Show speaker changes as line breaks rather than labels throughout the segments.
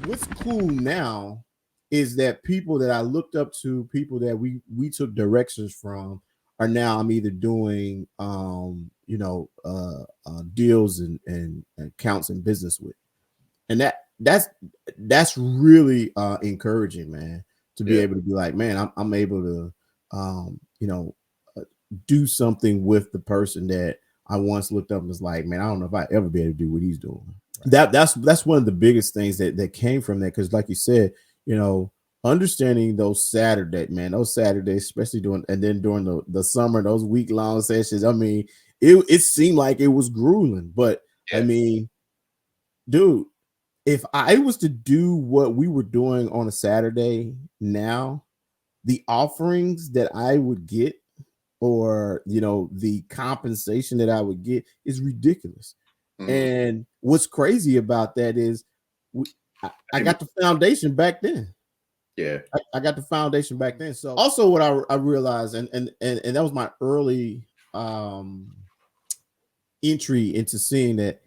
what's cool now is that people that I looked up to, people that we took directions from, are now I'm either doing deals and accounts and business with, and that's really encouraging, man, to be able to be like, man, I'm able to do something with the person that I once looked up and was like, man, I don't know if I ever be able to do what he's doing. Right. That's one of the biggest things that came from that, because like you said, understanding those Saturdays, especially during the summer, those week-long sessions. I mean, it seemed like it was grueling, but I mean, dude, if I was to do what we were doing on a Saturday now, the offerings that I would get, or the compensation that I would get, is ridiculous. And what's crazy about that is I got the foundation back then.
Yeah,
I got the foundation back then. So also what I realized, and that was my early entry into seeing that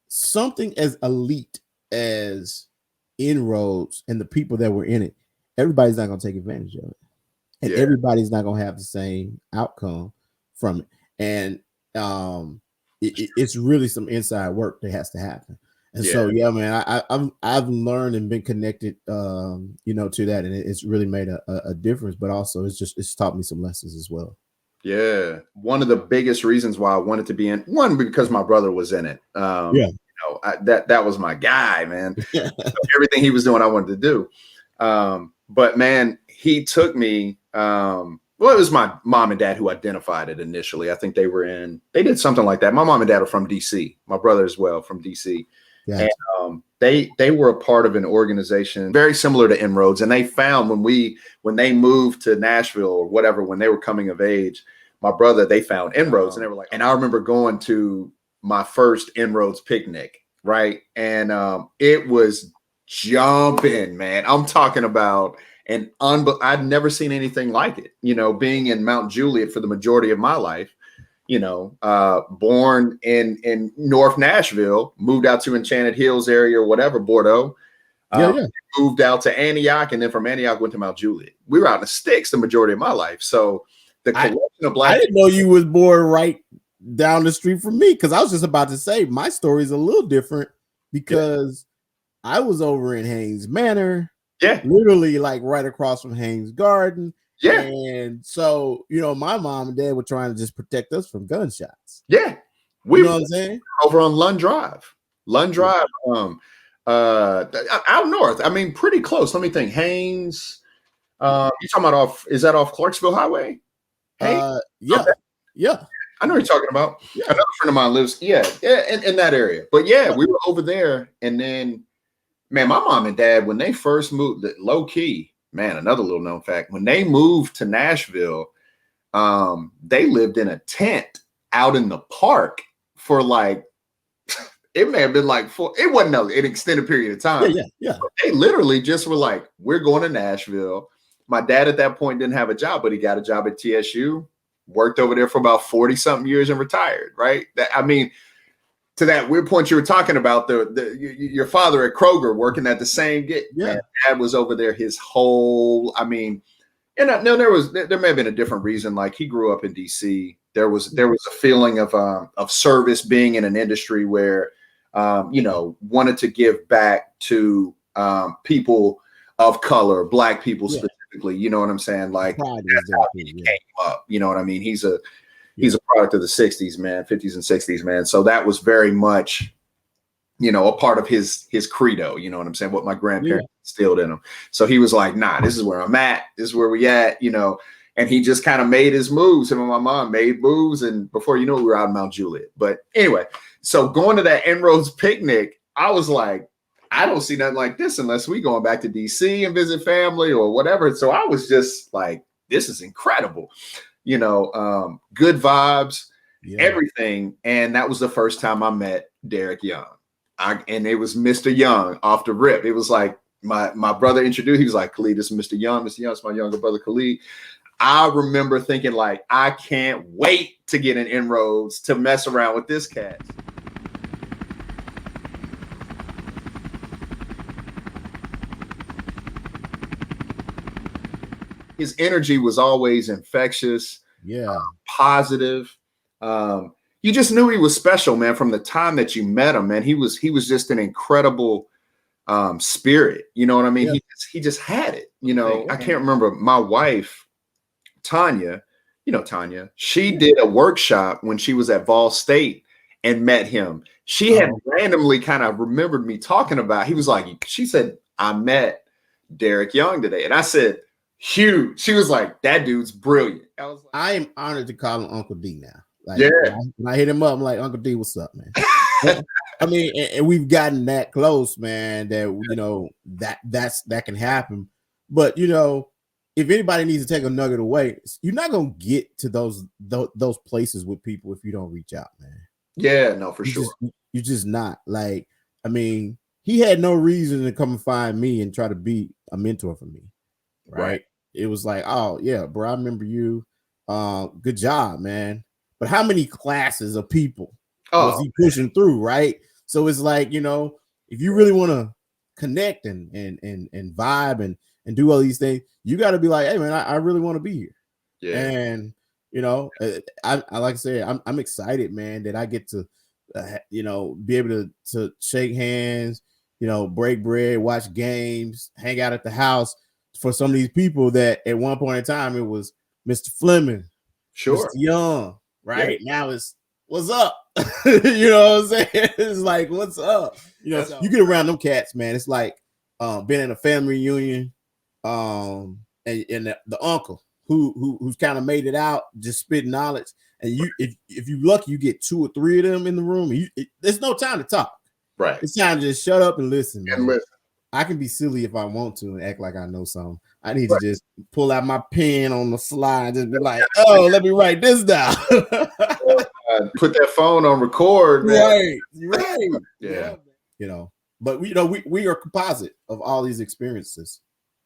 something as elite as Inroads and the people that were in it, everybody's not going to take advantage of it. And everybody's not going to have the same outcome from it. And it's really some inside work that has to happen. And so, man, I've learned and been connected, to that, and it's really made a difference. But also, it's taught me some lessons as well.
Yeah, one of the biggest reasons why I wanted to be in, one, because my brother was in it. That was my guy, man. So everything he was doing, I wanted to do. But man, he took me. Well, it was my mom and dad who identified it initially. I think they did something like that. My mom and dad are from DC. My brother as well from DC. Yeah. And they were a part of an organization very similar to Inroads. And they found when they moved to Nashville or whatever, when they were coming of age, my brother, they found Inroads, and they were like, and I remember going to my first Inroads picnic, right? And it was jumping, man. I'm talking about I'd never seen anything like it, being in Mount Juliet for the majority of my life, born in North Nashville, moved out to Enchanted Hills area or whatever, Bordeaux, moved out to Antioch, and then from Antioch went to Mount Juliet. We were out in the sticks the majority of my life. So the collection of black,
I didn't know you was born right down the street from me, because I was just about to say my story is a little different, because I was over in Haynes Manor.
Yeah,
literally like right across from Haynes Garden.
Yeah.
And so, my mom and dad were trying to just protect us from gunshots.
Yeah.
You know what I'm saying?
Over on Lund Drive, out north. I mean, pretty close. Let me think. Haynes, you talking about is that off Clarksville Highway?
Haynes? Yeah. Okay. Yeah.
I know what you're talking about. Yeah. Another friend of mine lives, in that area. But we were over there, and then, man, my mom and dad, when they first moved, low key, man, another little known fact, when they moved to Nashville, they lived in a tent out in the park for it may have been it wasn't an extended period of time.
Yeah.
But they literally just were like, we're going to Nashville. My dad at that point didn't have a job, but he got a job at TSU, worked over there for about 40 something years and retired. Right. To that weird point you were talking about, your father at Kroger working at the same gig. Yeah. Man, dad was over there his whole. I mean, and there may have been a different reason. Like, he grew up in DC. There was a feeling of service, being in an industry where wanted to give back to people of color, Black people specifically. You know what I'm saying? Like, that's how he came up. You know what I mean? He's a product of the 60s, man, 50s and 60s, man. So that was very much, a part of his credo, you know what I'm saying? What my grandparents instilled in him. So he was like, nah, this is where I'm at. This is where we at, and he just kind of made his moves. Him and my mom made moves. And before you know it, we were out in Mount Juliet. But anyway, so going to that Inroads picnic, I was like, I don't see nothing like this unless we going back to DC and visit family or whatever. So I was just like, this is incredible. Good vibes, everything. And that was the first time I met Derek Young. And it was Mr. Young off the rip. It was like my brother introduced, he was like, Khalid, this is Mr. Young. Mr. Young's my younger brother, Khalid. I remember thinking, like, I can't wait to get in Inroads to mess around with this cat. his energy was always infectious, positive. You just knew he was special, man, from the time that you met him, man. He was just an incredible spirit. You know what I mean?
Yeah.
He just had it. You know, I can't remember my wife, Tanya, you know, Tanya, she did a workshop when she was at Vol State and met him. She had randomly kind of remembered me talking about, he was like, she said, I met Derek Young today. And I said, huge. She was like, that dude's brilliant. I was like,
I am honored to call him Uncle D now. Like,
yeah.
When I hit him up, I'm like, Uncle D, what's up, man? I mean, and we've gotten that close, man, that, you know, that can happen. But, you know, if anybody needs to take a nugget away, you're not going to get to those places with people if you don't reach out, man.
Yeah, no, for sure.
You're just not. Like, I mean, he had no reason to come and find me and try to be a mentor for me. Right. It was like, oh, yeah, bro, I remember you. Good job, man. But how many classes of people was he pushing through, right? So it's like, you know, if you really want to connect and vibe and do all these things, you got to be like, hey, man, I really want to be here. Yeah. And, you know, I like I said, I'm excited, man, that I get to, you know, be able to shake hands, you know, break bread, watch games, hang out at the house for some of these people that at one point in time, it was Mr. Fleming, Mr. Young, right? Yeah. Now it's, what's up? You know what I'm saying? It's like, what's up? You know, you get around them cats, man. It's like being in a family reunion, and the uncle who's kind of made it out, just spitting knowledge. And you, if you lucky, you get 2 or 3 of them in the room. There's no time to talk. Right. It's time to just shut up and listen, man. And listen. I can be silly if I want to and act like I know something. I need to just pull out my pen on the slide and be like, oh, let me write this down.
Put that phone on record, man.
Right. Yeah. You know, but we are a composite of all these experiences.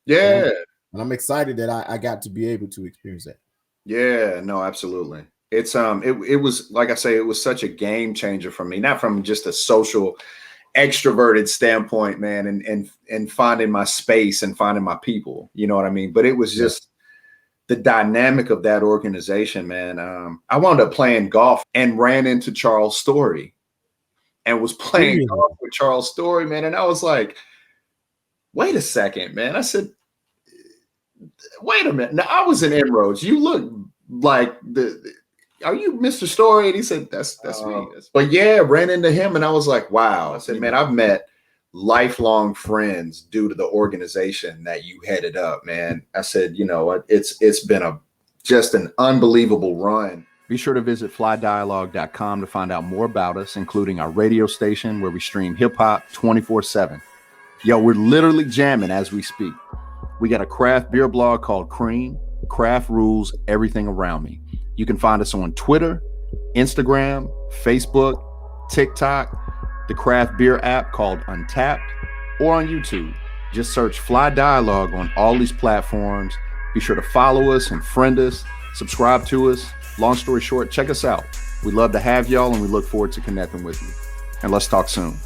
Yeah.
And I'm excited that I got to be able to experience that.
Yeah, no, absolutely. It's it was, like I say, it was such a game changer for me, not from just a social extroverted standpoint, man, and finding my space and finding my people, you know what I mean? But it was just the dynamic of that organization, man. I wound up playing golf and ran into Charles Story and was playing golf with Charles Story, man. And I was like, wait a second, man. I said, wait a minute. Now, I was in Inroads. You look like are you Mr. Story? And he said, that's me. But yeah, ran into him and I was like, wow. I said, man, I've met lifelong friends due to the organization that you headed up, man. I said, you know, it's been just an unbelievable run.
Be sure to visit FlyDialogue.com to find out more about us, including our radio station where we stream hip hop 24/7. Yo, we're literally jamming as we speak. We got a craft beer blog called Cream. Craft rules everything around me. You can find us on Twitter, Instagram, Facebook, TikTok, the craft beer app called Untapped, or on YouTube. Just search Fly Dialogue on all these platforms. Be sure to follow us and friend us, subscribe to us. Long story short, check us out. We'd love to have y'all and we look forward to connecting with you. And let's talk soon.